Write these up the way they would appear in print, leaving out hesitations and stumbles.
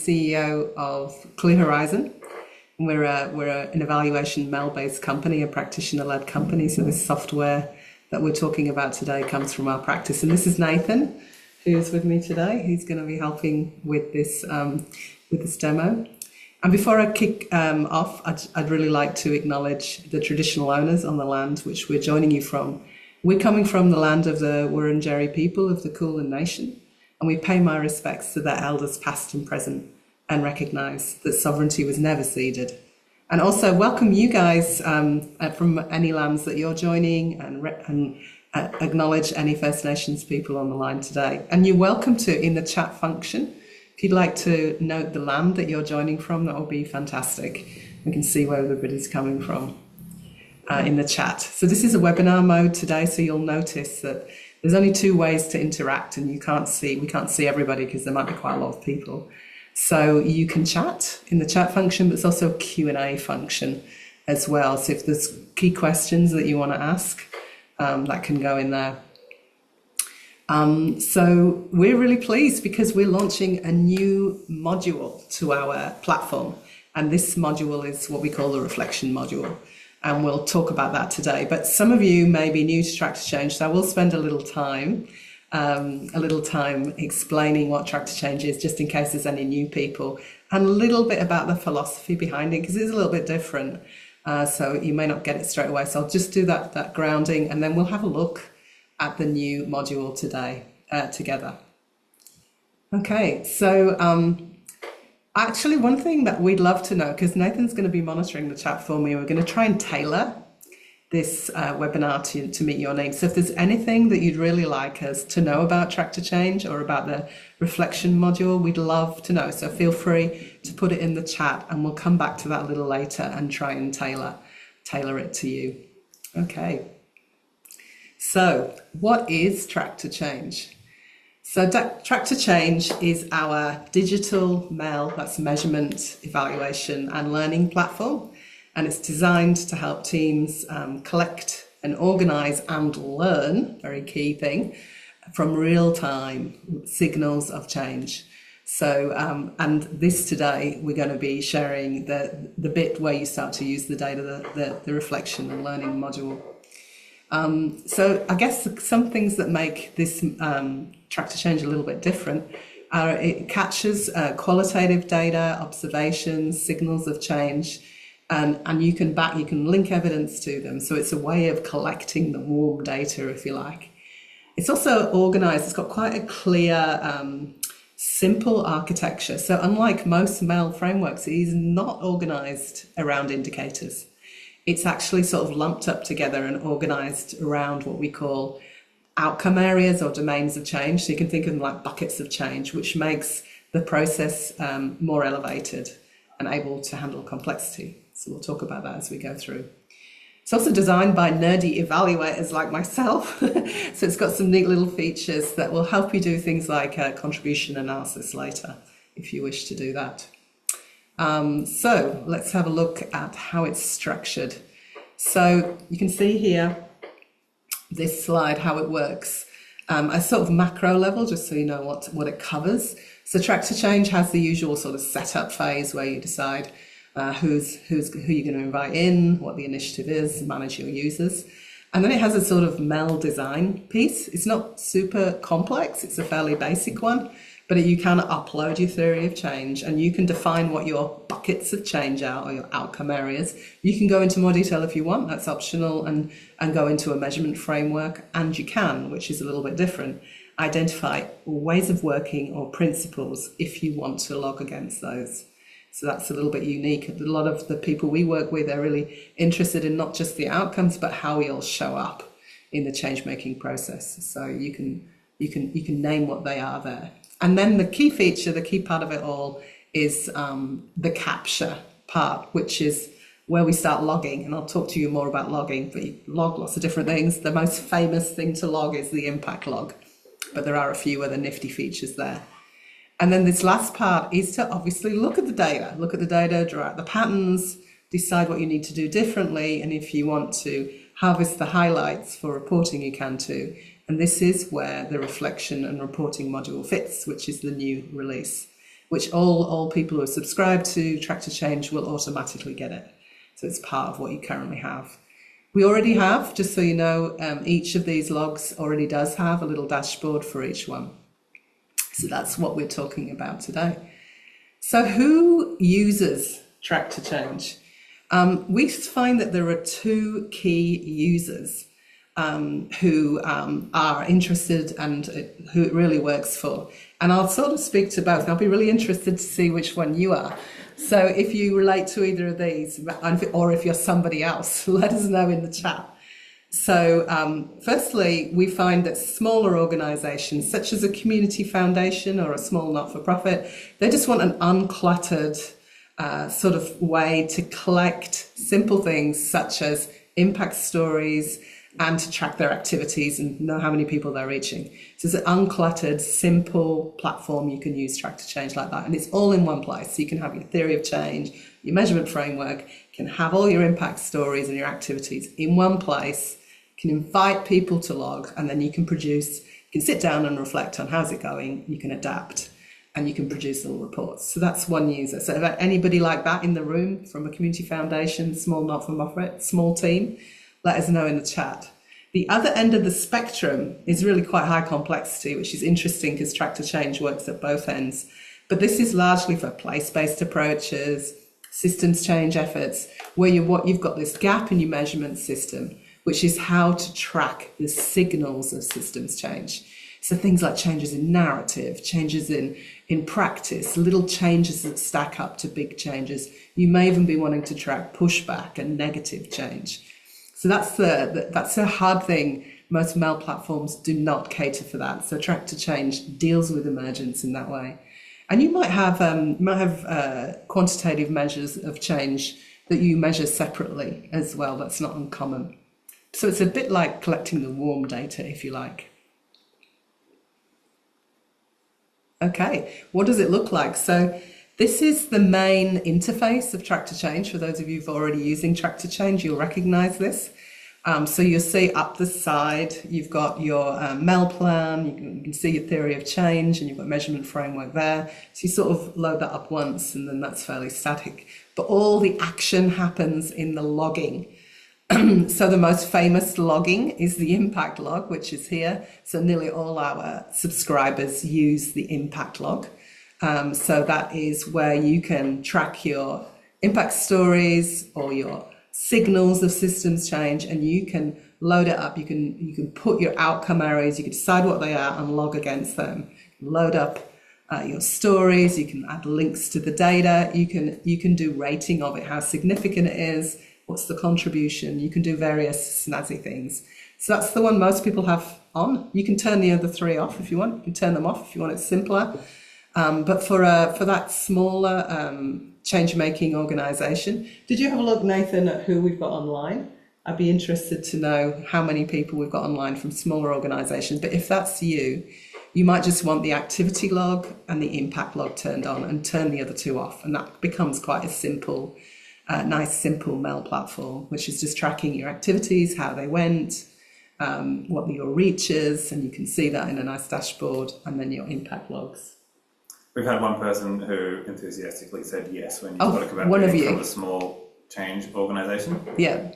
CEO of Clear Horizon. We're an evaluation mail-based company, a practitioner-led company. So this software that we're talking about today comes from our practice. And this is Nathan, who's with me today. He's going to be helping with this demo. And before I kick off, I'd really like to acknowledge the traditional owners on the land which we're joining you from. We're coming from the land of the Wurundjeri people of the Kulin Nation, and we pay my respects to their elders past and present and recognise that sovereignty was never ceded. And also welcome you guys from any lands that you're joining, and acknowledge any First Nations people on the line today. And you're welcome to, in the chat function, if you'd like to note the land that you're joining from, that would be fantastic. We can see where everybody's coming from in the chat. So this is a webinar mode today, so you'll notice that there's only two ways to interact, and we can't see everybody because there might be quite a lot of people. So you can chat in the chat function, but there's also a Q&A function as well. So if there's key questions that you want to ask, that can go in there. So we're really pleased because we're launching a new module to our platform. And this module is what we call the reflection module. And we'll talk about that today. But some of you may be new to Track to Change, so I will spend a little time explaining what Track to Change is, just in case there's any new people, and a little bit about the philosophy behind it, because it's a little bit different. So you may not get it straight away. So I'll just do that grounding, and then we'll have a look at the new module today together. Okay, so actually one thing that we'd love to know, because Nathan's going to be monitoring the chat for me, we're going to try and tailor this webinar to meet your needs. So if there's anything that you'd really like us to know about Track to Change or about the reflection module, we'd love to know. So feel free to put it in the chat, and we'll come back to that a little later and try and tailor it to you. Okay. So what is Track to Change? So Track to Change is our digital mail, that's measurement, evaluation and learning platform. And it's designed to help teams collect and organise and learn, very key thing, from real-time signals of change. So, and this today, we're going to be sharing the bit where you start to use the data, the reflection and learning module. So I guess some things that make this Track to Change a little bit different are it captures qualitative data, observations, signals of change, and you can link evidence to them. So it's a way of collecting the warm data, if you like. It's also organised. It's got quite a clear, simple architecture. So unlike most mail frameworks, it is not organised around indicators. It's actually sort of lumped up together and organised around what we call outcome areas or domains of change. So you can think of them like buckets of change, which makes the process more elevated and able to handle complexity. So we'll talk about that as we go through. It's also designed by nerdy evaluators like myself. So it's got some neat little features that will help you do things like contribution analysis later, if you wish to do that. So let's have a look at how it's structured. So you can see here, this slide, how it works. A sort of macro level, just so you know what it covers. So Track to Change has the usual sort of setup phase where you decide who you're going to invite in, what the initiative is, manage your users. And then it has a sort of mail design piece. It's not super complex, it's a fairly basic one, but you can upload your theory of change, and you can define what your buckets of change are, or your outcome areas. You can go into more detail if you want, that's optional, and go into a measurement framework, and you can, which is a little bit different, identify ways of working or principles if you want to log against those. So that's a little bit unique. A lot of the people we work with are really interested in not just the outcomes, but how we all show up in the change-making process. So you can name what they are there. And then the key feature, the key part of it all is the capture part, which is where we start logging. And I'll talk to you more about logging, but you log lots of different things. The most famous thing to log is the impact log, but there are a few other nifty features there. And then this last part is to obviously look at the data, draw out the patterns, decide what you need to do differently. And if you want to harvest the highlights for reporting, you can too. And this is where the reflection and reporting module fits, which is the new release. which all people who are subscribed to Track to Change will automatically get it. So it's part of what you currently have. We already have, just so you know, each of these logs already does have a little dashboard for each one. So that's what we're talking about today. So who uses Track to Change? We find that there are two key users who are interested and who it really works for. And I'll sort of speak to both. I'll be really interested to see which one you are. So if you relate to either of these, or if you're somebody else, let us know in the chat. So firstly, we find that smaller organisations, such as a community foundation or a small not-for-profit, they just want an uncluttered sort of way to collect simple things such as impact stories and to track their activities and know how many people they're reaching. So it's an uncluttered, simple platform you can use Track to Change like that. And it's all in one place. So you can have your theory of change, your measurement framework, you can have all your impact stories and your activities in one place, you can invite people to log, and then you can sit down and reflect on how's it going, you can adapt, and you can produce little reports. So that's one user. So if anybody like that in the room from a community foundation, small not-for-profit, small team, let us know in the chat. The other end of the spectrum is really quite high complexity, which is interesting because Track to Change works at both ends. But this is largely for place-based approaches, systems change efforts, where you've got this gap in your measurement system, which is how to track the signals of systems change. So things like changes in narrative, changes in practice, little changes that stack up to big changes. You may even be wanting to track pushback and negative change. So that's a hard thing. Most mail platforms do not cater for that. So Track to Change deals with emergence in that way. And you might have quantitative measures of change that you measure separately as well. That's not uncommon. So it's a bit like collecting the warm data, if you like. Okay, what does it look like? So this is the main interface of Track to Change. For those of you who've already using Track to Change, you'll recognize this. So you'll see up the side, you've got your MEL plan, you can see your theory of change, and you've got measurement framework there. So you sort of load that up once, and then that's fairly static. But all the action happens in the logging. So the most famous logging is the impact log, which is here. So nearly all our subscribers use the impact log. So that is where you can track your impact stories or your signals of systems change, and you can load it up. You can put your outcome areas, you can decide what they are and log against them. Load up your stories, you can add links to the data, you can do rating of it, how significant it is, what's the contribution, you can do various snazzy things. So that's the one most people have on. You can turn the other three off if you want, you can turn them off if you want it simpler. But for that smaller change-making organisation, did you have a look, Nathan, at who we've got online? I'd be interested to know how many people we've got online from smaller organisations. But if that's you, you might just want the activity log and the impact log turned on and turn the other two off. And that becomes quite a simple, nice, simple mail platform, which is just tracking your activities, how they went, what your reach is, and you can see that in a nice dashboard, and then your impact logs. We've had one person who enthusiastically said yes when you spoke about one of being you. from a small change organisation. Yeah.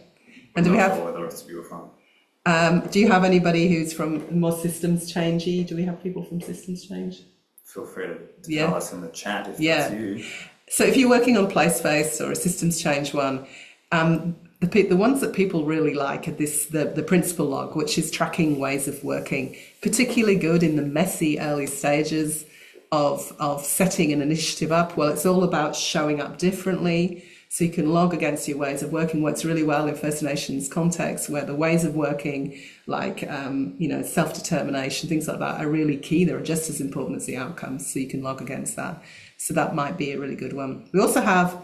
And do we have? Where the rest of you are from. Do you have anybody who's from more systems changey? Do we have people from systems change? Feel free to tell us in the chat if that's you. So if you're working on place-based or a systems change one, the ones that people really like are the principal log, which is tracking ways of working, particularly good in the messy early stages of setting an initiative up. Well, it's all about showing up differently. So you can log against your ways of working. Works really well in First Nations context, where the ways of working, like self-determination, things like that, are really key. They're just as important as the outcomes. So you can log against that. So that might be a really good one. We also have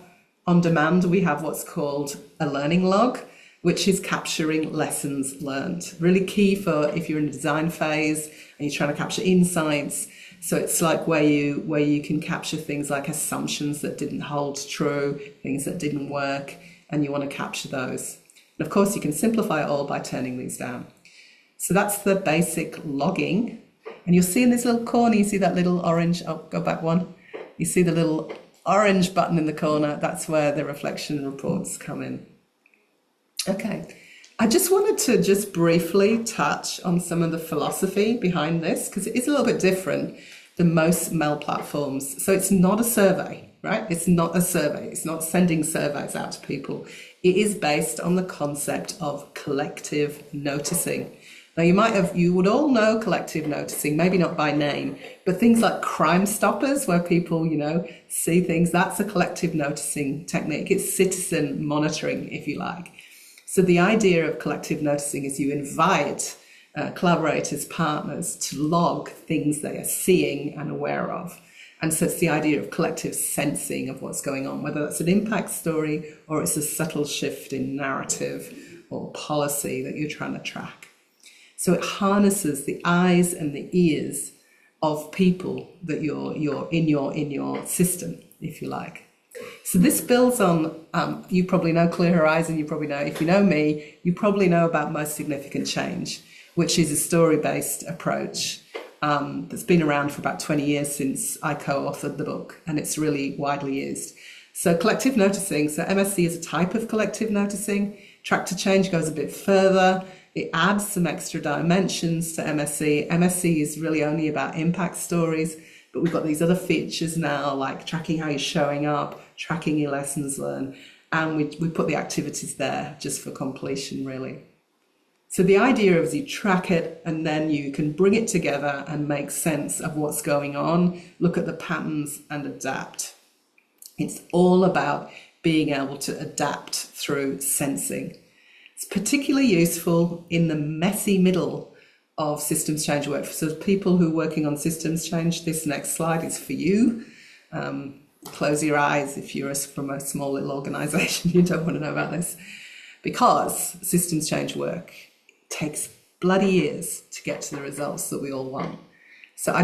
on demand. We have what's called a learning log, which is capturing lessons learned. Really key for if you're in a design phase and you're trying to capture insights. So it's like where you can capture things like assumptions that didn't hold true, things that didn't work, and you want to capture those. And of course, you can simplify it all by turning these down. So that's the basic logging. And you'll see in this little corner, you see that little orange, go back one. You see the little orange button in the corner, that's where the reflection reports come in. Okay, I just wanted to just briefly touch on some of the philosophy behind this, because it is a little bit different than most mail platforms. So it's not a survey, right? It's not a survey. It's not sending surveys out to people. It is based on the concept of collective noticing. Now you would all know collective noticing, maybe not by name, but things like Crime Stoppers, where people, see things, that's a collective noticing technique. It's citizen monitoring, if you like. So the idea of collective noticing is you invite collaborators, partners to log things they are seeing and aware of. And so it's the idea of collective sensing of what's going on, whether that's an impact story or it's a subtle shift in narrative or policy that you're trying to track. So it harnesses the eyes and the ears of people that you're in your system, if you like. So this builds on, you probably know Clear Horizon, you probably know, if you know me, you probably know about Most Significant Change, which is a story-based approach that's been around for about 20 years since I co-authored the book, and it's really widely used. So collective noticing, so MSC is a type of collective noticing. Track to Change goes a bit further. It adds some extra dimensions to MSC. MSC is really only about impact stories, but we've got these other features now, like tracking how you're showing up, tracking your lessons learned, and we put the activities there just for completion, really. So the idea is you track it and then you can bring it together and make sense of what's going on, look at the patterns and adapt. It's all about being able to adapt through sensing. It's particularly useful in the messy middle of systems change work. So people who are working on systems change, this next slide is for you. Close your eyes if you're from a small little organisation, you don't want to know about this. Because systems change work takes bloody years to get to the results that we all want. So I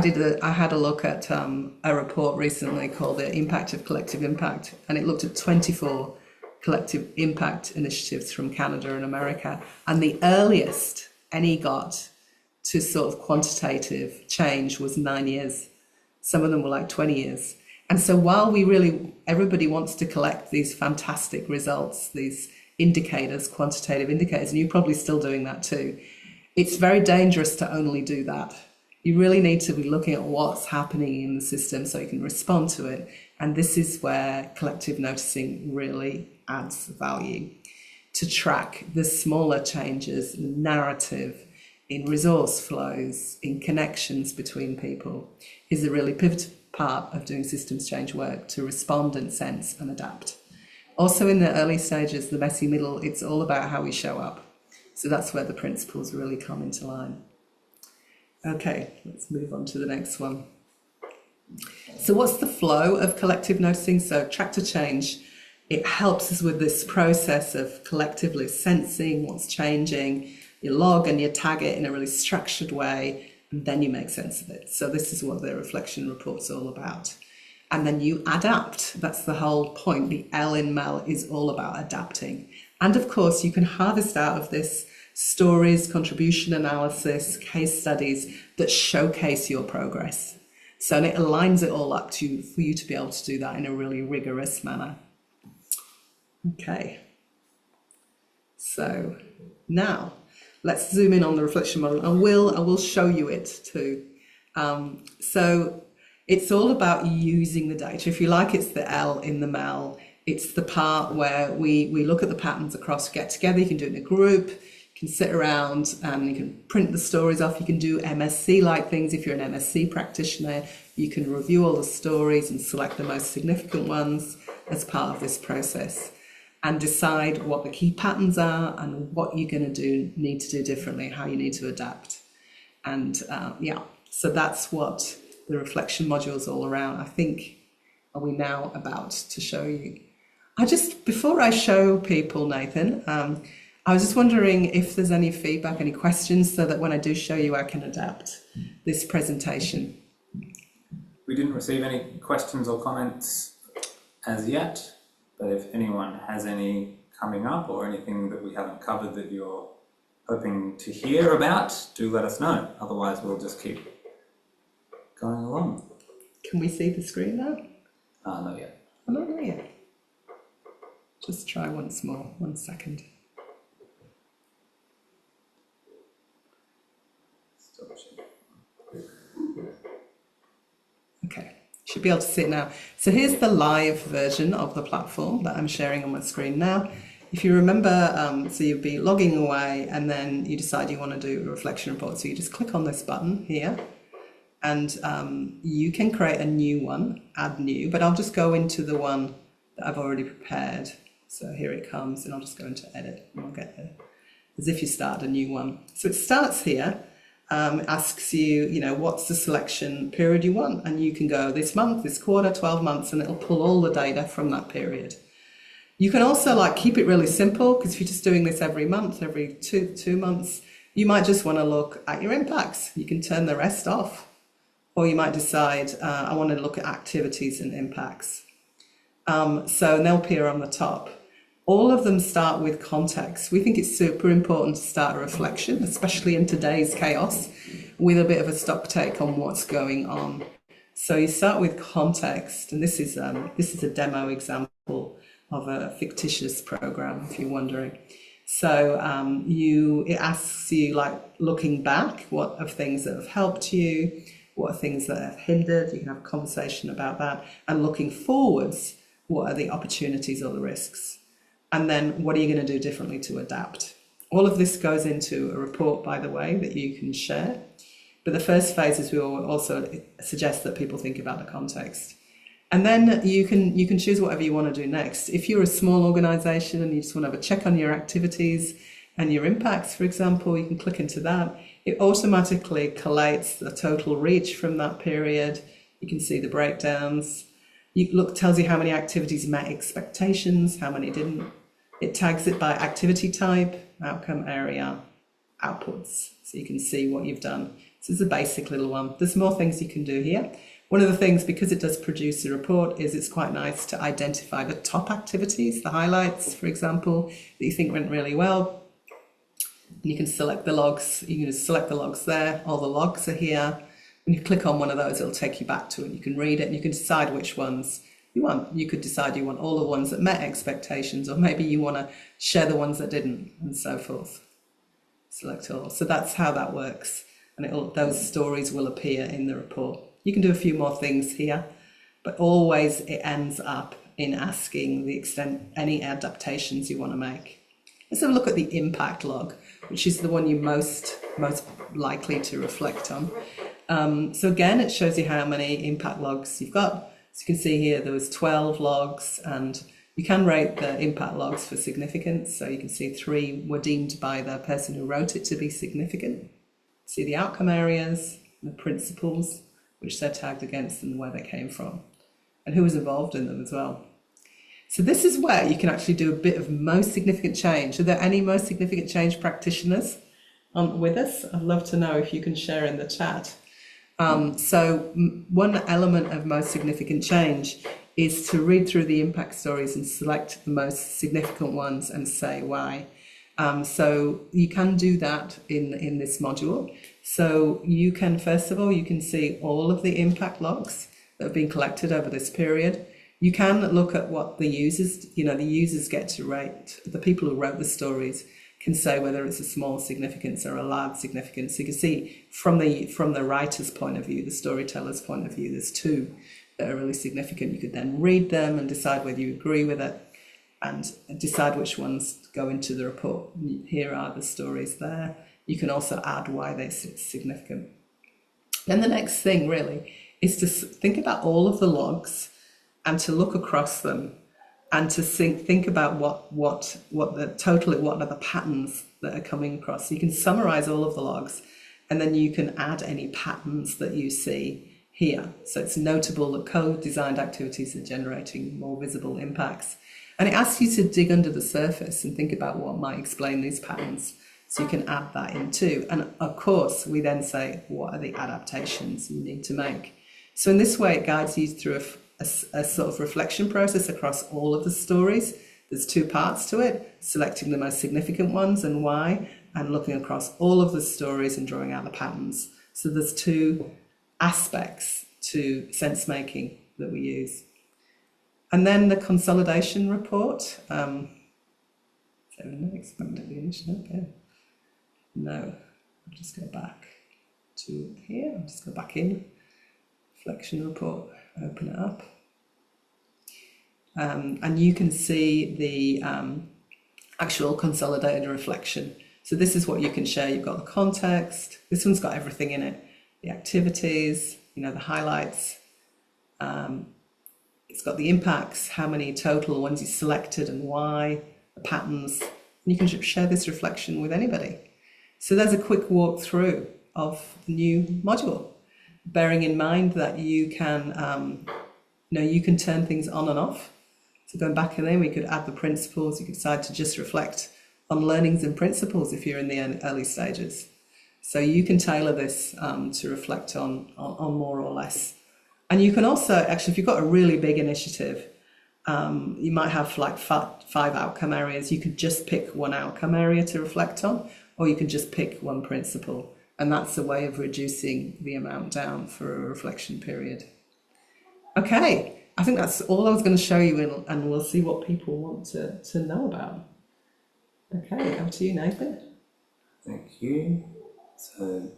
had a look at a report recently called The Impact of Collective Impact, and it looked at 24 collective impact initiatives from Canada and America. And the earliest any got to sort of quantitative change was 9 years. Some of them were like 20 years. And so while everybody wants to collect these fantastic results, these indicators, quantitative indicators, and you're probably still doing that too, it's very dangerous to only do that. You really need to be looking at what's happening in the system so you can respond to it. And this is where collective noticing really adds value, to track the smaller changes in narrative, in resource flows, in connections between people is a really pivotal part of doing systems change work, to respond and sense and adapt. Also in the early stages, the messy middle, it's all about how we show up. So that's where the principles really come into line. Okay, let's move on to the next one. So what's the flow of collective noticing? So Track to Change, it helps us with this process of collectively sensing what's changing. You log and you tag it in a really structured way, and then you make sense of it. So this is what the reflection report's all about. And then you adapt. That's the whole point. The L in MEL is all about adapting. And of course, you can harvest out of this stories, contribution analysis, case studies that showcase your progress. So it aligns it all up for you to be able to do that in a really rigorous manner. Okay. So now let's zoom in on the reflection model. I will show you it too. So it's all about using the data. If you like, it's the L in the MEL. It's the part where we look at the patterns across, get together. You can do it in a group. You can sit around and you can print the stories off. You can do MSC-like things. If you're an MSC practitioner, you can review all the stories and select the most significant ones as part of this process and decide what the key patterns are and what you're going to need to do differently, how you need to adapt. And so that's what the reflection module is all around. I think, are we now about to show you? Before I show people, Nathan, I was just wondering if there's any feedback, any questions, so that when I do show you, I can adapt this presentation. We didn't receive any questions or comments as yet, but if anyone has any coming up or anything that we haven't covered that you're hoping to hear about, do let us know. Otherwise, we'll just keep going along. Can we see the screen now? Not yet. I'm not there yet. Just try once more, 1 second. Stop sharing. Okay, should be able to see it now. So here's the live version of the platform that I'm sharing on my screen now. If you remember, so you'd be logging away and then you decide you want to do a reflection report. So you just click on this button here and you can create a new one, add new, but I'll just go into the one that I've already prepared. So here it comes and I'll just go into edit and I'll get there. As if you start a new one. So it starts here, asks you, what's the selection period you want? And you can go this month, this quarter, 12 months, and it'll pull all the data from that period. You can also keep it really simple, because if you're just doing this every month, every two months, you might just want to look at your impacts. You can turn the rest off. Or you might decide, I want to look at activities and impacts. So they'll appear on the top. All of them start with context. We think it's super important to start a reflection, especially in today's chaos, with a bit of a stock take on what's going on. So you start with context, and this is a demo example of a fictitious program, if you're wondering. So it asks you, looking back, what are things that have helped you, what are things that have hindered. You can have a conversation about that, and looking forwards, what are the opportunities or the risks? And then what are you going to do differently to adapt? All of this goes into a report, by the way, that you can share. But the first phase is we will also suggest that people think about the context. And then you can choose whatever you want to do next. If you're a small organization and you just want to have a check on your activities and your impacts, for example, you can click into that. It automatically collates the total reach from that period. You can see the breakdowns. Tells you how many activities met expectations, how many didn't. It tags it by activity type, outcome area, outputs. So you can see what you've done. This is a basic little one. There's more things you can do here. One of the things, because it does produce a report, is it's quite nice to identify the top activities, the highlights, for example, that you think went really well. And you can select the logs. You can just select the logs there. All the logs are here. When you click on one of those, it'll take you back to it. You can read it and you can decide which ones you want. You could decide you want all the ones that met expectations, or maybe you want to share the ones that didn't, and so forth. Select all. So that's how that works. And those stories will appear in the report. You can do a few more things here, but always it ends up in asking the extent, any adaptations you want to make. Let's have a look at the impact log, which is the one you're most likely to reflect on. So again, it shows you how many impact logs you've got. So you can see here there was 12 logs, and you can rate the impact logs for significance. So you can see 3 were deemed by the person who wrote it to be significant. See the outcome areas, the principles, which they're tagged against, and where they came from, and who was involved in them as well. So this is where you can actually do a bit of most significant change. Are there any most significant change practitioners with us? I'd love to know if you can share in the chat. So one element of most significant change is to read through the impact stories and select the most significant ones and say why. So you can do that in this module. So you can, first of all, you can see all of the impact logs that have been collected over this period. You can look at what the users, the users get to rate, the people who wrote the stories can say whether it's a small significance or a large significance. So you can see from the writer's point of view, the storyteller's point of view, there's 2 that are really significant. You could then read them and decide whether you agree with it and decide which ones go into the report. Here are the stories there. You can also add why they're significant. Then the next thing really is to think about all of the logs and to look across them and to think about what are the patterns that are coming across. So you can summarize all of the logs, and then you can add any patterns that you see here. So it's notable that co-designed activities are generating more visible impacts. And it asks you to dig under the surface and think about what might explain these patterns. So you can add that in too. And of course, we then say, what are the adaptations you need to make? So in this way, it guides you through a sort of reflection process across all of the stories. There's 2 parts to it: selecting the most significant ones and why, and looking across all of the stories and drawing out the patterns. So there's 2 aspects to sense making that we use. And then the consolidation report. So expand the initiative. Okay. No, I'll just go back to here. I'll just go back in. Reflection report, open it up. And you can see the actual consolidated reflection. So this is what you can share. You've got the context. This one's got everything in it. The activities, the highlights. It's got the impacts, how many total ones you selected and why, the patterns. And you can share this reflection with anybody. So there's a quick walkthrough of the new module, bearing in mind that you can, you can turn things on and off. So going back in there, we could add the principles. You could decide to just reflect on learnings and principles if you're in the early stages. So you can tailor this to reflect on more or less. And you can also, actually, if you've got a really big initiative, you might have like 5 outcome areas. You could just pick one outcome area to reflect on, or you can just pick one principle. And that's a way of reducing the amount down for a reflection period. Okay, I think that's all I was going to show you, and we'll see what people want to know about. Okay, over to you, Nathan. Thank you. So,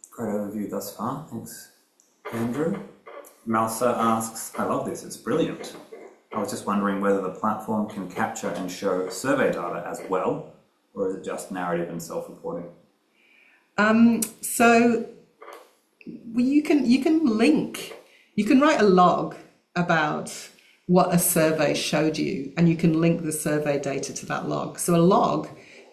great overview thus far. Thanks, Andrew. Malsa asks, I love this, it's brilliant. I was just wondering whether the platform can capture and show survey data as well, or is it just narrative and self-reporting? So you can link, you can write a log about what a survey showed you, and you can link the survey data to that log. So a log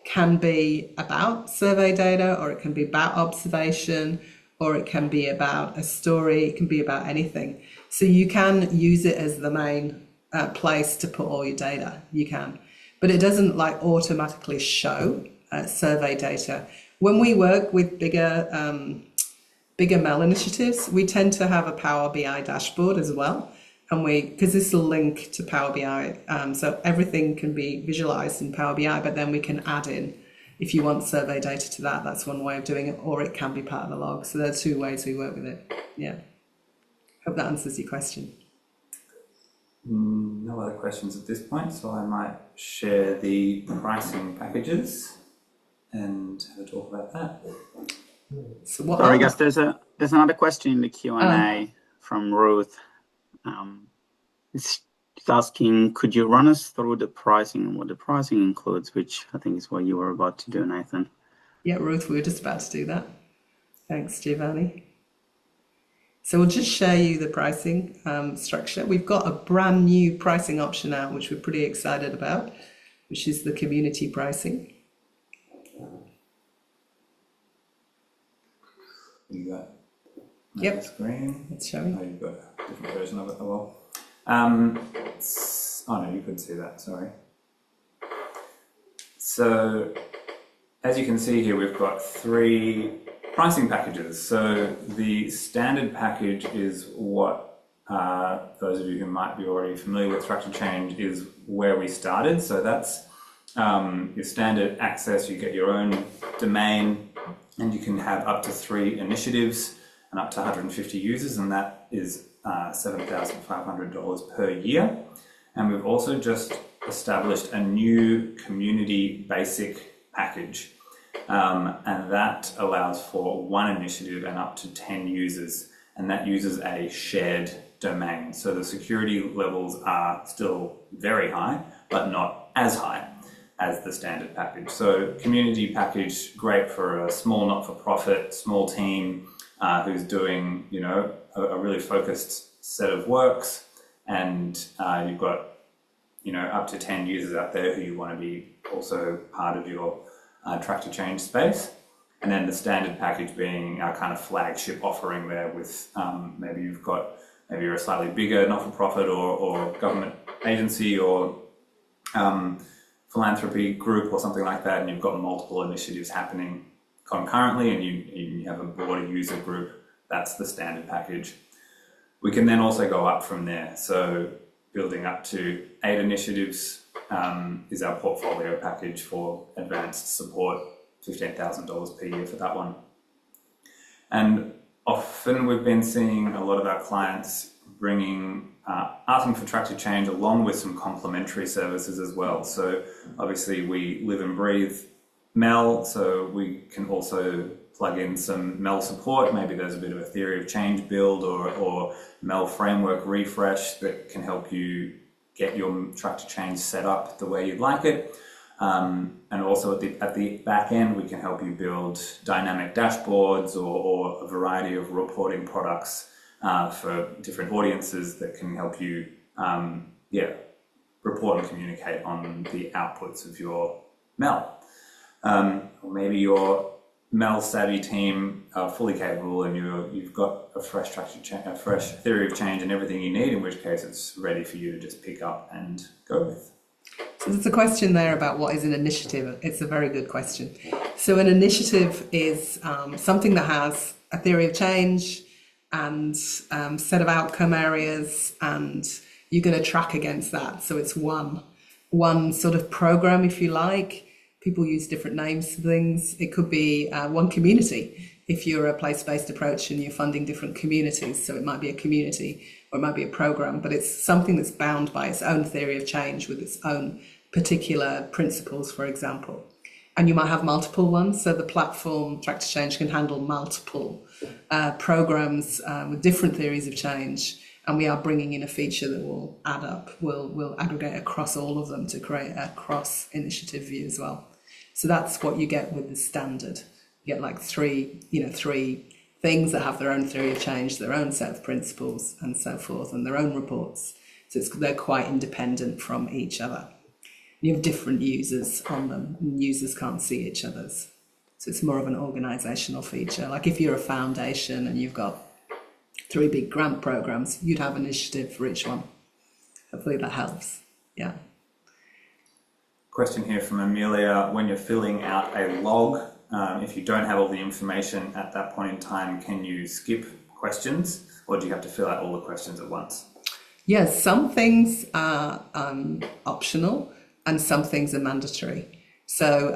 can be about survey data, or it can be about observation, or it can be about a story, it can be about anything. So you can use it as the main place to put all your data, you can. But it doesn't like automatically show survey data. When we work with bigger Mel initiatives, we tend to have a Power BI dashboard as well. And because this will link to Power BI, so everything can be visualized in Power BI, but then we can add in, if you want survey data to that, that's one way of doing it, or it can be part of the log. So there are 2 ways we work with it. Yeah. Hope that answers your question. No other questions at this point, so I might share the pricing packages and have a talk about that. So what Sorry, guys, there's another question in the Q&A from Ruth. It's asking, could you run us through the pricing and what the pricing includes, which I think is what you were about to do, Nathan. Yeah, Ruth, we were just about to do that. Thanks, Giovanni. So we'll just show you the pricing structure. We've got a brand new pricing option out, which we're pretty excited about, which is the community pricing. You got Yep. screen. It's showing. Oh, you've got a different version of it. Oh well. Oh no, you couldn't see that. Sorry. So, as you can see here, we've got 3 pricing packages. So the standard package is what those of you who might be already familiar with Structure Change is where we started. So that's your standard access. You get your own domain, and you can have up to 3 initiatives and up to 150 users, and that is $7,500 per year. And we've also just established a new community basic package, and that allows for 1 initiative and up to 10 users, and that uses a shared domain. So the security levels are still very high, but not as high as the standard package. So community package, great for a small not-for-profit, small team who's doing, a really focused set of works, and you've got, up to 10 users out there who you want to be also part of your Tractor Change space. And then the standard package being our kind of flagship offering there with maybe you're a slightly bigger not-for-profit or government agency or philanthropy group or something like that, and you've got multiple initiatives happening concurrently, and you have a broader user group. That's the standard package. We can then also go up from there. So building up to 8 initiatives is our portfolio package for advanced support, $15,000 per year for that one. And often we've been seeing a lot of our clients bringing asking for track to change along with some complementary services as well. So obviously we live and breathe Mel, so we can also plug in some Mel support. Maybe there's a bit of a theory of change build or Mel framework refresh that can help you get your track to change set up the way you'd like it. And also at the back end, we can help you build dynamic dashboards or a variety of reporting products for different audiences that can help you, report and communicate on the outputs of your Mel. Or maybe your Mel savvy team are fully capable and you've got a fresh a fresh theory of change and everything you need, in which case it's ready for you to just pick up and go with. So there's a question there about what is an initiative. It's a very good question. So an initiative is something that has a theory of change and set of outcome areas, and you're going to track against that. So it's one sort of program, if you like. People use different names for things. It could be one community if you're a place-based approach and you're funding different communities. So it might be a community or it might be a program, but it's something that's bound by its own theory of change with its own particular principles, for example. And you might have multiple ones. So the platform Track to Change can handle multiple programs with different theories of change. And we are bringing in a feature that will add up, will aggregate across all of them to create a cross-initiative view as well. So that's what you get with the standard. You get like three things that have their own theory of change, their own set of principles and so forth, and their own reports. So they're quite independent from each other. You have different users on them, and users can't see each other's. So it's more of an organisational feature. Like if you're a foundation and you've got 3 big grant programs, you'd have an initiative for each one. Hopefully that helps. Yeah. Question here from Amelia. When you're filling out a log, if you don't have all the information at that point in time, can you skip questions, or do you have to fill out all the questions at once? Yes, some things are optional and some things are mandatory. So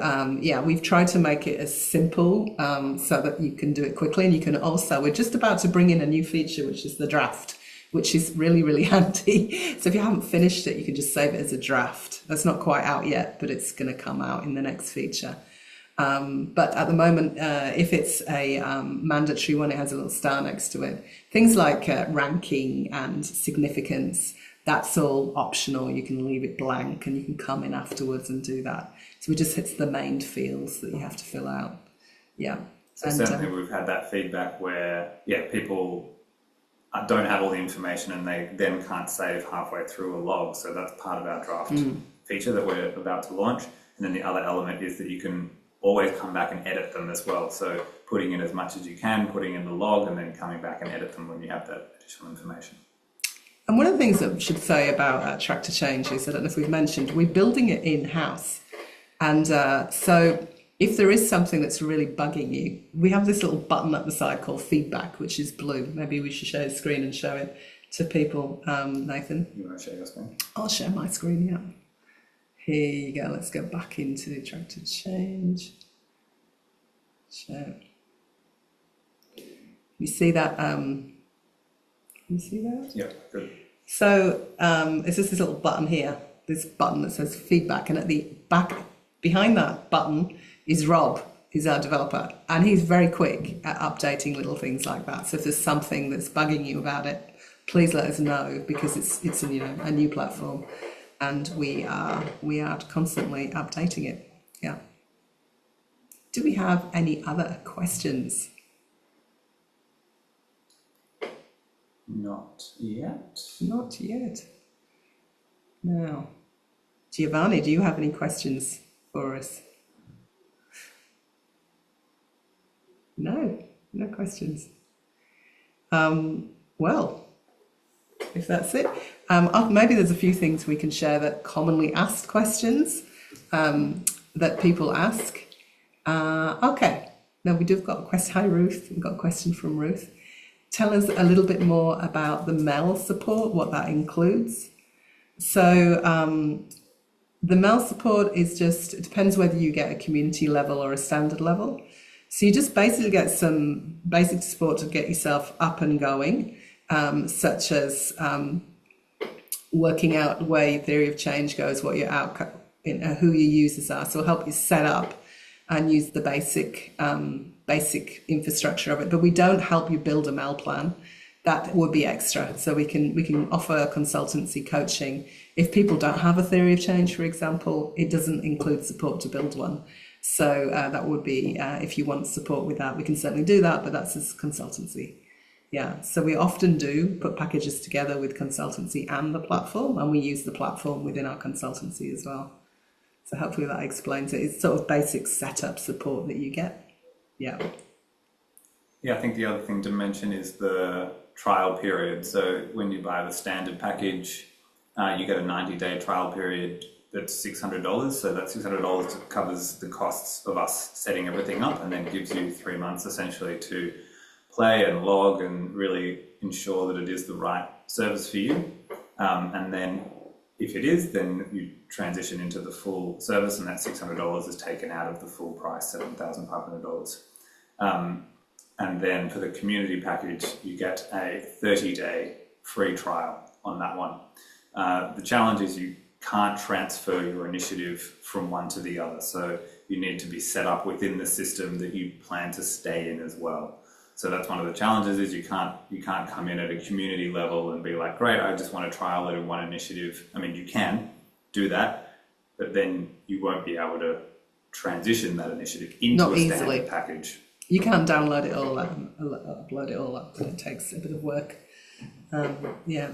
we've tried to make it as simple so that you can do it quickly, and you can also, we're just about to bring in a new feature, which is the draft, which is really, really handy. So if you haven't finished it, you can just save it as a draft. That's not quite out yet, but it's going to come out in the next feature. But at the moment, if it's a mandatory one, it has a little star next to it. Things like ranking and significance, that's all optional. You can leave it blank and you can come in afterwards and do that. So it just hits the main fields that you have to fill out. Yeah. So certainly we've had that feedback where, people don't have all the information and they then can't save halfway through a log. So that's part of our draft feature that we're about to launch. And then the other element is that you can always come back and edit them as well. So putting in as much as you can, putting in the log, and then coming back and edit them when you have that additional information. And one of the things that we should say about Track to Change is, I don't know if we've mentioned, we're building it in-house. And so if there is something that's really bugging you, we have this little button at the side called feedback, which is blue. Maybe we should share the screen and show it to people. Nathan? You want to share your screen? I'll share my screen, yeah. Here you go. Let's go back into Track to Change. Share. You see that? Can you see that? Yeah, good. So it's just this little button here, this button that says feedback, and at the back, behind that button is Rob, who's our developer, and he's very quick at updating little things like that. So if there's something that's bugging you about it, please let us know, because it's a new platform, and we are constantly updating it. Yeah. Do we have any other questions? Not yet. Not yet. Now, Giovanni, do you have any questions for us? No questions. Well, if that's it, maybe there's a few things we can share that commonly asked questions that people ask. Okay, now we do have got a question. Hi, Ruth. We've got a question from Ruth. Tell us a little bit more about the MEL support, what that includes. So the MEL support is just, it depends whether you get a community level or a standard level. So you just basically get some basic support to get yourself up and going, such as working out where your theory of change goes, what your outcome, who your users are. So we'll help you set up and use the basic infrastructure of it. But we don't help you build a MEL plan. That would be extra. So we can offer consultancy coaching. If people don't have a theory of change, for example, it doesn't include support to build one. So that would be, if you want support with that, we can certainly do that, but that's as consultancy. Yeah, so we often do put packages together with consultancy and the platform, and we use the platform within our consultancy as well. So hopefully that explains it. It's sort of basic setup support that you get. Yeah. Yeah, I think the other thing to mention is the trial period. So when you buy the standard package, you get a 90-day trial period that's $600. So that $600 covers the costs of us setting everything up, and then gives you 3 months essentially to play and log and really ensure that it is the right service for you. And then if it is, then you transition into the full service, and that $600 is taken out of the full price, $7,500. And then for the community package, you get a 30-day free trial on that one. The challenge is you can't transfer your initiative from one to the other. So you need to be set up within the system that you plan to stay in as well. So that's one of the challenges, is you can't come in at a community level and be like, great, I just want to trial it in one initiative. I mean, you can do that, but then you won't be able to transition that initiative into a standard package. You can't download it all, upload it all up. It takes a bit of work. Yeah.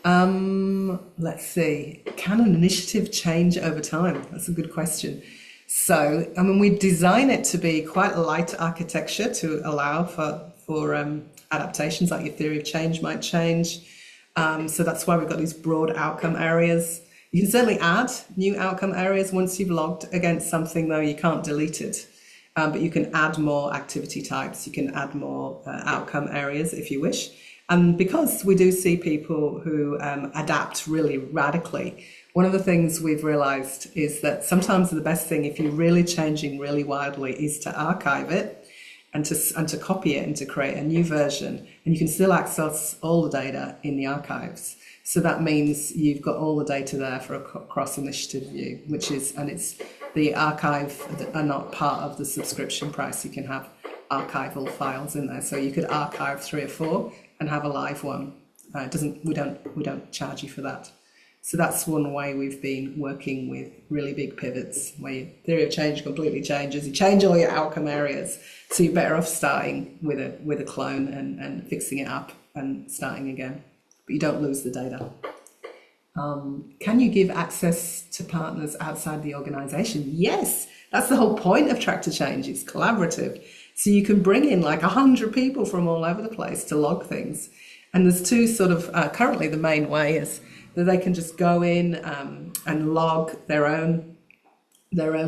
Let's see. Can an initiative change over time? That's a good question. So, I mean, we design it to be quite light architecture to allow for adaptations, like your theory of change might change. So that's why we've got these broad outcome areas. You can certainly add new outcome areas once you've logged against something, though you can't delete it. But you can add more activity types. You can add more outcome areas if you wish. And because we do see people who adapt really radically, one of the things we've realized is that sometimes the best thing, if you're really changing really wildly, is to archive it and to copy it and to create a new version. And you can still access all the data in the archives. So that means you've got all the data there for a cross-initiative view, it's the archive are not part of the subscription price. You can have archival files in there. So you could archive 3 or 4 and have a live one. We don't charge you for that. So that's one way we've been working with really big pivots, where your theory of change completely changes. You change all your outcome areas, so you're better off starting with a clone and fixing it up and starting again. But you don't lose the data. Can you give access to partners outside the organisation? Yes, that's the whole point of Track to Change. It's collaborative. So you can bring in like 100 people from all over the place to log things. And there's two sort of, currently the main way is that they can just go in and log their own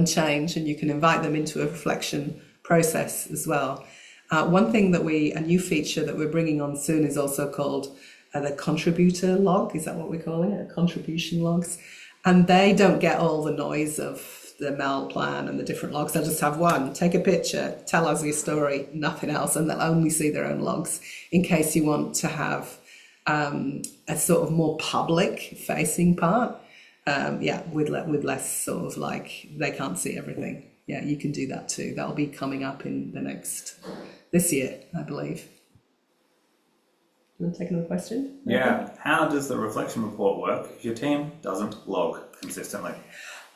change, and you can invite them into a reflection process as well. One thing that a new feature that we're bringing on soon is also called the contributor log. Is that what we're calling it? Contribution logs. And they don't get all the noise of the MEL plan and the different logs. They'll just have one, take a picture, tell us your story, nothing else, and they'll only see their own logs in case you want to have a sort of more public facing part, with less sort of like they can't see everything. Yeah, you can do that too. That'll be coming up in this year, I believe. You want to take another question? Yeah. Okay. How does the reflection report work if your team doesn't log consistently?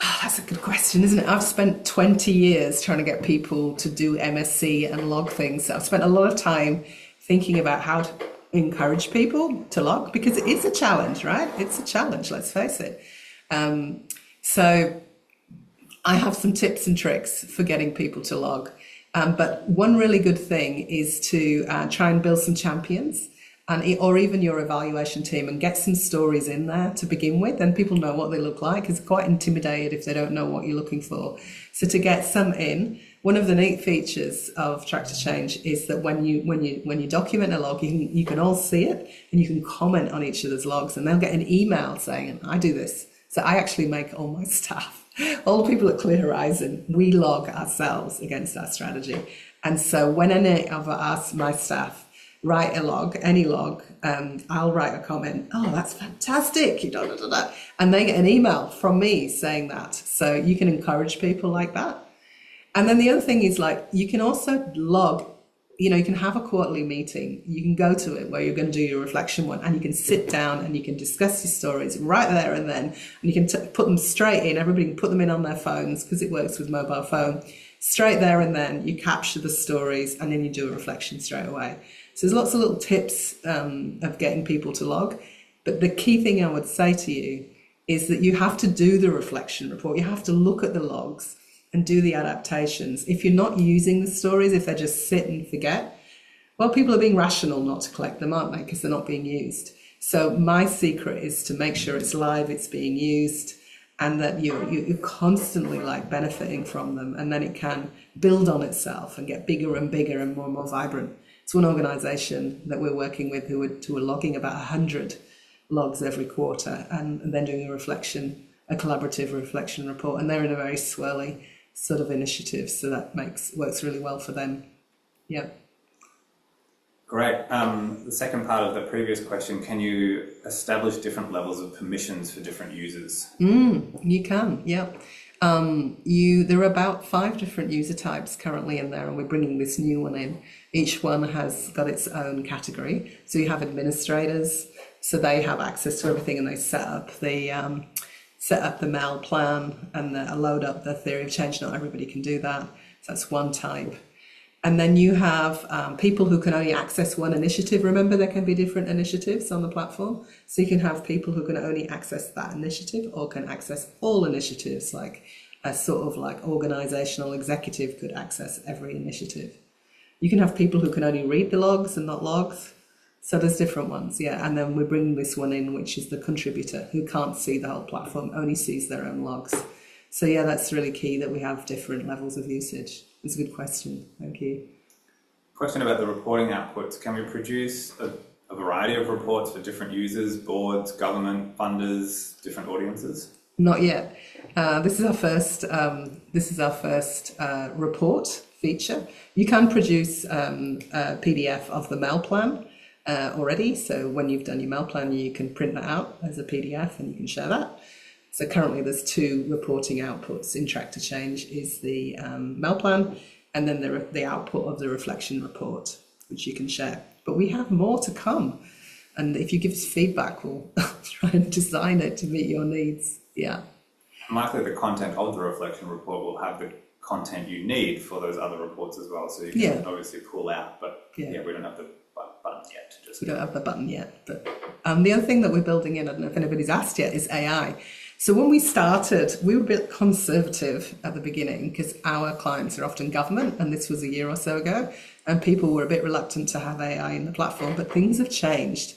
Oh, that's a good question, isn't it? I've spent 20 years trying to get people to do MSC and log things. So I've spent a lot of time thinking about how to encourage people to log, because it is a challenge, right? It's a challenge, let's face it. So I have some tips and tricks for getting people to log. But one really good thing is to try and build some champions, or even your evaluation team, and get some stories in there to begin with, and people know what they look like. It's quite intimidated if they don't know what you're looking for. So to get some in, one of the neat features of Track to Change is that when you document a log, you can all see it, and you can comment on each other's logs, and they'll get an email saying, I do this. So I actually make all my staff, all the people at Clear Horizon, we log ourselves against our strategy. And so when any of my staff write a log, any log, I'll write a comment, oh, that's fantastic, da, da, da, da. And they get an email from me saying that. So you can encourage people like that. And then the other thing is, like, you can also log, you can have a quarterly meeting, you can go to it where you're going to do your reflection one, and you can sit down and you can discuss your stories right there and then, and you can put them straight in, everybody can put them in on their phones because it works with mobile phone, straight there and then you capture the stories and then you do a reflection straight away. So there's lots of little tips of getting people to log, but the key thing I would say to you is that you have to do the reflection report, you have to look at the logs and do the adaptations. If you're not using the stories, if they just sit and forget, well, people are being rational not to collect them, aren't they? Because they're not being used. So my secret is to make sure it's live, it's being used, and that you're constantly like benefiting from them, and then it can build on itself and get bigger and bigger and more vibrant. It's one organisation that we're working with who are logging about 100 logs every quarter, and then doing a collaborative reflection report, and they're in a very swirly sort of initiative, so that works really well for them. Yeah. Great. The second part of the previous question, can you establish different levels of permissions for different users? You can, yeah. There are about 5 different user types currently in there, and we're bringing this new one in. Each one has got its own category. So you have administrators, so they have access to everything, and they set up the mail plan and load up the theory of change. Not everybody can do that. So that's one type. And then you have people who can only access one initiative. Remember, there can be different initiatives on the platform. So you can have people who can only access that initiative or can access all initiatives, like a sort of like organizational executive could access every initiative. You can have people who can only read the logs and not logs. So there's different ones, yeah. And then we're bringing this one in, which is the contributor, who can't see the whole platform, only sees their own logs. So yeah, that's really key that we have different levels of usage. It's a good question. Thank you. Question about the reporting outputs. Can we produce a variety of reports for different users, boards, government, funders, different audiences? Not yet. This is our first report feature. You can produce a PDF of the mail plan already. So when you've done your mail plan, you can print that out as a PDF and you can share that. So currently there's 2 reporting outputs. In Track to Change is the mail plan, and then the output of the reflection report, which you can share. But we have more to come. And if you give us feedback, we'll try and design it to meet your needs. Yeah. Likely the content of the reflection report will have the content you need for those other reports as well. So you can obviously pull out, but we don't have the button yet. We don't have the button yet. But the other thing that we're building in, I don't know if anybody's asked yet, is AI. So when we started, we were a bit conservative at the beginning because our clients are often government, and this was a year or so ago, and people were a bit reluctant to have AI in the platform, but things have changed.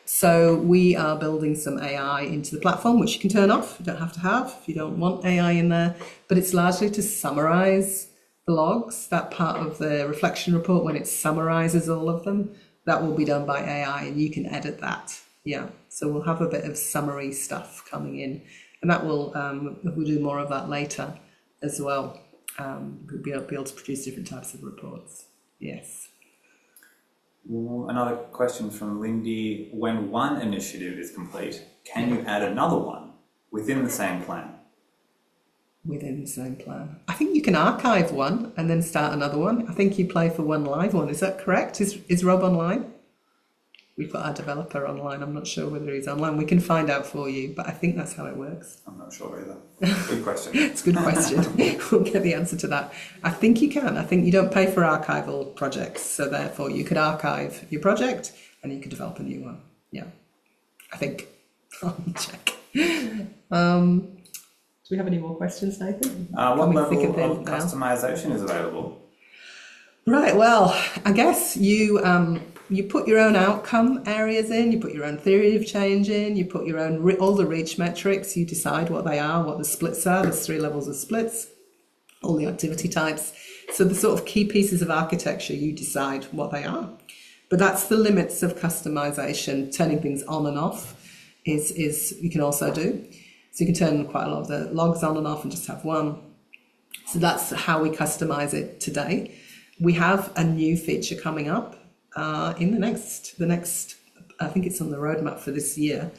So we are building some AI into the platform, which you can turn off, you don't have to have if you don't want AI in there, but it's largely to summarize the logs, that part of the reflection report when it summarizes all of them, that will be done by AI and you can edit that. Yeah, so we'll have a bit of summary stuff coming in. And that we'll do more of that later as well. We'll be able to produce different types of reports. Yes. Another question from Lindy. When one initiative is complete, can you add another one within the same plan? Within the same plan. I think you can archive one and then start another one. I think you play for one live one. Is that correct? Is Rob online? We've got our developer online. I'm not sure whether he's online. We can find out for you, but I think that's how it works. I'm not sure either. Good question. It's a good question. We'll get the answer to that. I think you can. I think you don't pay for archival projects, so therefore you could archive your project and you could develop a new one. Yeah, I think. I'll check. Do we have any more questions, Nathan? What level of customization is available? Right, well, I guess you put your own outcome areas in, you put your own theory of change in, you put your own, all the reach metrics, you decide what they are, what the splits are, there's 3 levels of splits, all the activity types. So the sort of key pieces of architecture, you decide what they are. But that's the limits of customization. Turning things on and off is you can also do. So you can turn quite a lot of the logs on and off and just have one. So that's how we customize it today. We have a new feature coming up in the next, I think it's on the roadmap for this year,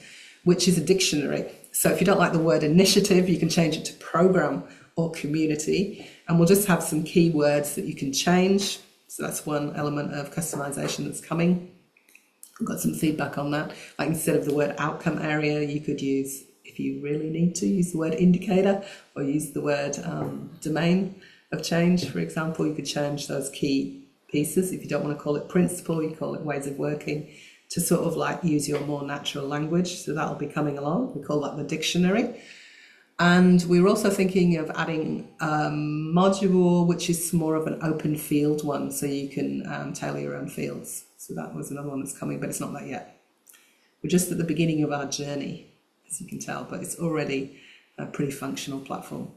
which is a dictionary. So if you don't like the word initiative, you can change it to program or community, and we'll just have some keywords that you can change. So that's one element of customization that's coming. I've got some feedback on that. Like instead of the word outcome area, you could use, if you really need to, use the word indicator or use the word domain of change, for example. You could change those key pieces. If you don't want to call it principle, you call it ways of working, to sort of like use your more natural language. So that'll be coming along. We call that the dictionary. And we were also thinking of adding a module which is more of an open field one, so you can tailor your own fields. So that was another one that's coming, but it's not that yet. We're just at the beginning of our journey, as you can tell, but it's already a pretty functional platform.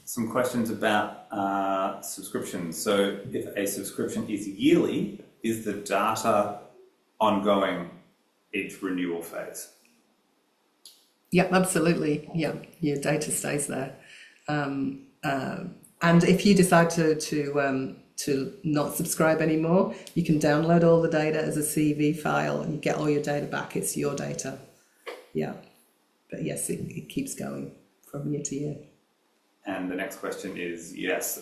Some questions about subscriptions. So if a subscription is yearly, is the data ongoing each renewal phase? Yeah, absolutely. Yeah, your data stays there. And if you decide to not subscribe anymore, you can download all the data as a CV file and you get all your data back. It's your data. Yeah. But yes, it keeps going from year to year. And the next question is, yes,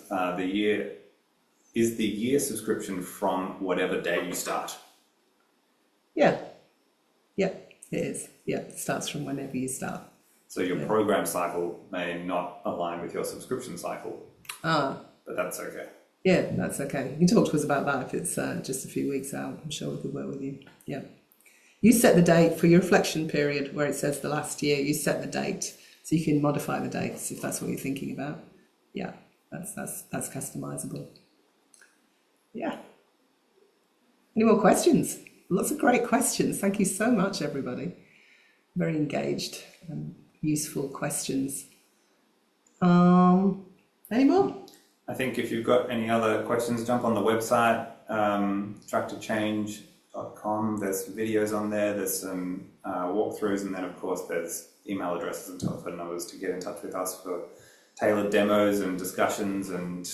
is the year subscription from whatever day you start? Yeah. Yeah, it is. Yeah, it starts from whenever you start. So your program cycle may not align with your subscription cycle, but that's okay. Yeah, that's okay. You can talk to us about that if it's just a few weeks out. I'm sure we could work with you. Yeah. You set the date for your reflection period where it says the last year. You set the date, so you can modify the dates if that's what you're thinking about. Yeah, that's customizable. Yeah. Any more questions? Lots of great questions. Thank you so much, everybody. Very engaged and useful questions. Any more? I think if you've got any other questions, jump on the website, tractorchange.com. There's videos on there. There's some walkthroughs, and then of course there's email addresses and telephone numbers to get in touch with us for tailored demos and discussions. And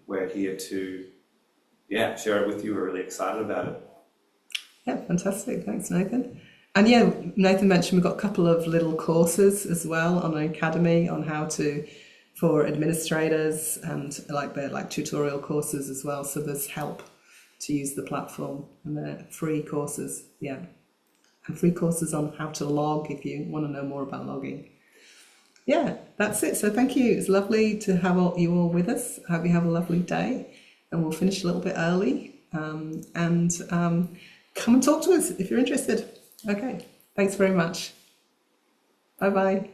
we're here to share it with you. We're really excited about it. Yeah, fantastic. Thanks, Nathan. And yeah, Nathan mentioned we've got a couple of little courses as well on an academy on how to, for administrators, and they're like tutorial courses as well. So there's help to use the platform, and they're free courses. Yeah. And free courses on how to log if you want to know more about logging. Yeah, that's it. So thank you. It's lovely to have you all with us. I hope you have a lovely day, and we'll finish a little bit early. Come and talk to us if you're interested. Okay, thanks very much. Bye-bye.